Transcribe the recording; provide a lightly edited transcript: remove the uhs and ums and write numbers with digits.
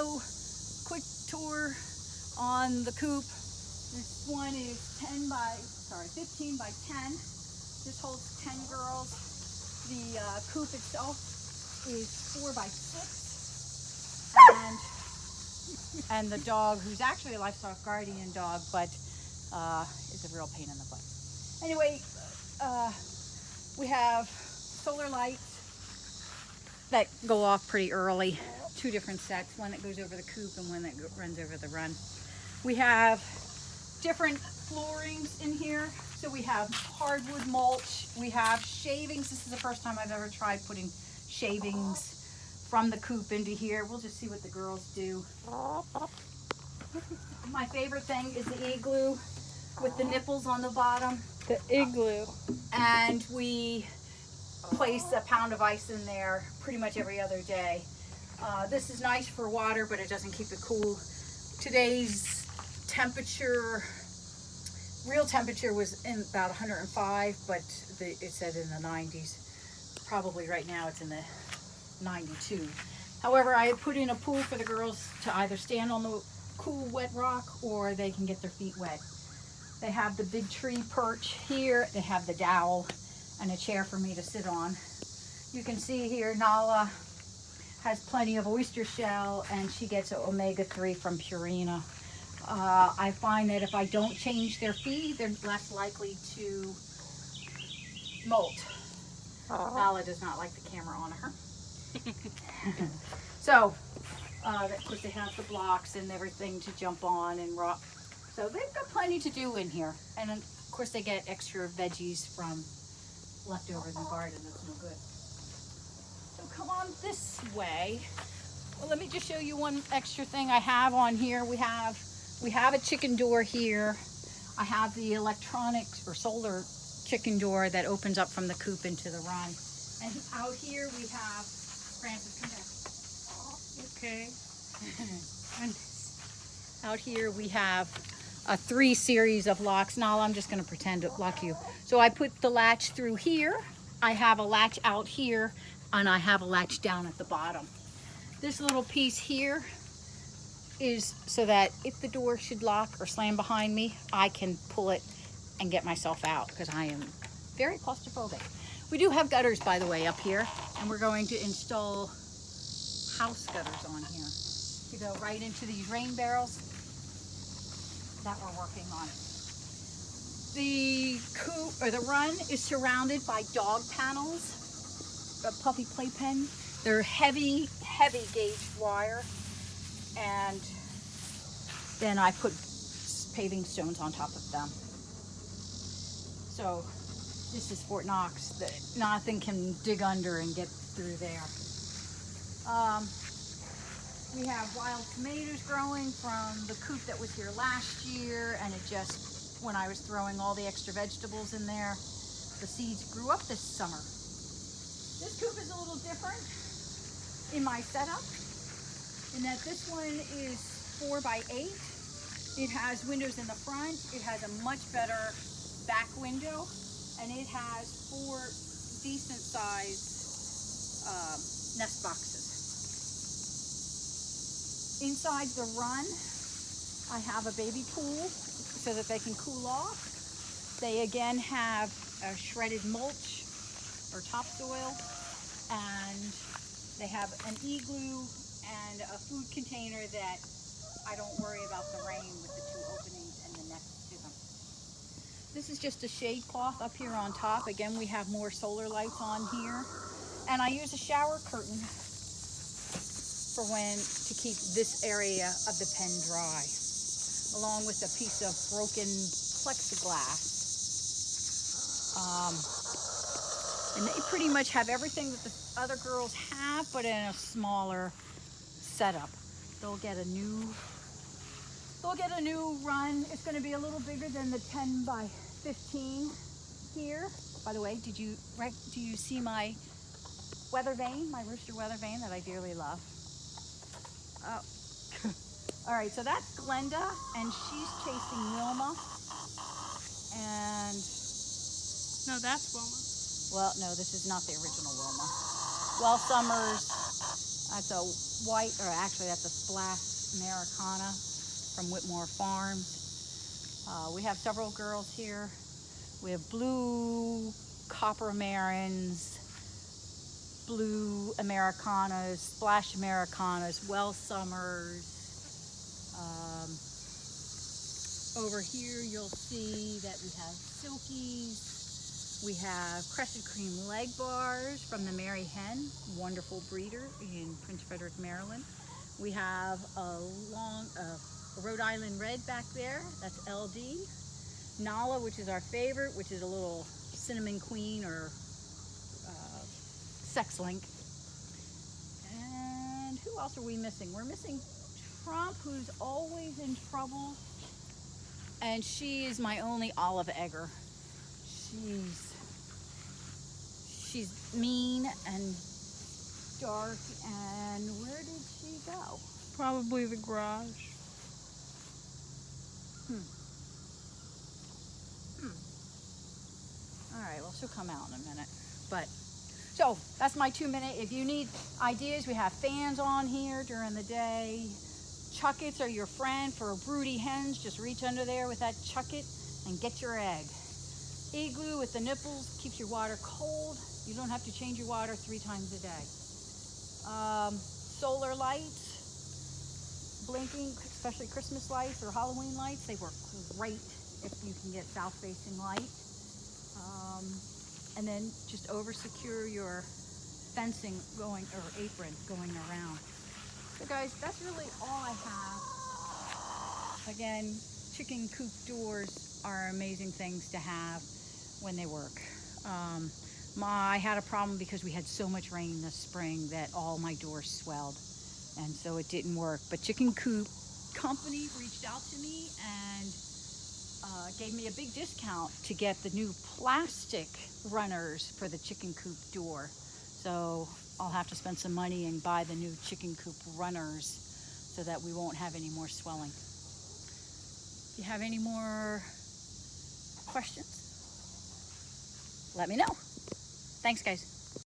show quick tour on the coop. This one is 15 by 10. This holds 10 girls. The coop itself is 4 by 6. And the dog, who's actually a livestock guardian dog, but is a real pain in the butt. Anyway, we have solar lights that go off pretty early. 2 different sets, one that goes over the coop and one that runs over the run. We have different floorings in here. So we have hardwood mulch, we have shavings. This is the first time I've ever tried putting shavings from the coop into here. We'll just see what the girls do. My favorite thing is the igloo with the nipples on the bottom. The igloo. And we place a pound of ice in there pretty much every other day. This is nice for water, but it doesn't keep it cool. Today's temperature, real temperature was in about 105, but it said in the 90s. Probably right now it's in the 92. However, I put in a pool for the girls to either stand on the cool wet rock or they can get their feet wet. They have the big tree perch here. They have the dowel and a chair for me to sit on. You can see here Nala has plenty of oyster shell and she gets omega-3 from Purina. I find that if I don't change their feed, they're less likely to molt. Nala does not like the camera on her. So, of course they have the blocks and everything to jump on and rock. So they've got plenty to do in here. And of course they get extra veggies from leftovers in the garden. That's no good. So come on this way. Well, let me just show you one extra thing I have on here. We have a chicken door here. I have the electronic or solar chicken door that opens up from the coop into the run. And out here we have, Francis, come back. Okay. Out here we have 3 series of locks. Now I'm just going to pretend to lock you. So I put the latch through here. I have a latch out here, and I have a latch down at the bottom. This little piece here is so that if the door should lock or slam behind me, I can pull it and get myself out because I am very claustrophobic. We do have gutters, by the way, up here, and we're going to install house gutters on here to go right into these rain barrels that we're working on. The coop or the run is surrounded by dog panels, a puppy playpen. They're heavy gauge wire, and then I put paving stones on top of them. So this is Fort Knox, that nothing can dig under and get through there. We have wild tomatoes growing from the coop that was here last year, and it just, when I was throwing all the extra vegetables in there, the seeds grew up this summer. This coop is a little different in my setup, in that this one is 4 by 8. It has windows in the front, it has a much better back window, and it has 4 decent sized nest boxes. Inside the run, I have a baby pool so that they can cool off. They again have a shredded mulch or topsoil, and they have an igloo and a food container that I don't worry about the rain with the 2 openings and the next to them. This is just a shade cloth up here on top. Again, we have more solar lights on here. And I use a shower curtain for when to keep this area of the pen dry, along with a piece of broken plexiglass. And they pretty much have everything that the other girls have, but in a smaller setup. They'll get a new run. It's going to be a little bigger than the 10 by 15 here. By the way, do you see my weather vane, my rooster weather vane that I dearly love? Oh. All right, so that's Glenda, and she's chasing Wilma. And No, that's Wilma. well, no, this is not the original Wilma. Well, Summers That's a white, or actually that's a Splash Americana from Whitmore Farms. We have several girls here. We have blue copper marins, blue Americanas, Splash Americanas, Well Summers. Over here you'll see that we have Silkies. We have Crested Cream Leg Bars from the Mary Hen, wonderful breeder in Prince Frederick, Maryland. We have a Rhode Island Red back there, that's LD. Nala, which is our favorite, which is a little Cinnamon Queen or Sex Link. And who else are we missing? We're missing Trump, who's always in trouble. And she is my only olive egger. She's mean and dark, and where did she go? Probably the garage. All right, well, she'll come out in a minute. But, so, that's my 2 minute. If you need ideas, we have fans on here during the day. Chuckets are your friend for broody hens. Just reach under there with that chucket and get your egg. Igloo with the nipples keeps your water cold. You don't have to change your water 3 times a day. Solar lights, blinking, especially Christmas lights or Halloween lights, they work great if you can get south-facing light. And then just over-secure your fencing going, or apron going around. So guys, that's really all I have. Again, chicken coop doors are amazing things to have when they work. I had a problem because we had so much rain this spring that all my doors swelled, and so it didn't work. But Chicken Coop Company reached out to me and gave me a big discount to get the new plastic runners for the chicken coop door. So I'll have to spend some money and buy the new chicken coop runners so that we won't have any more swelling. If you have any more questions, let me know. Thanks, guys.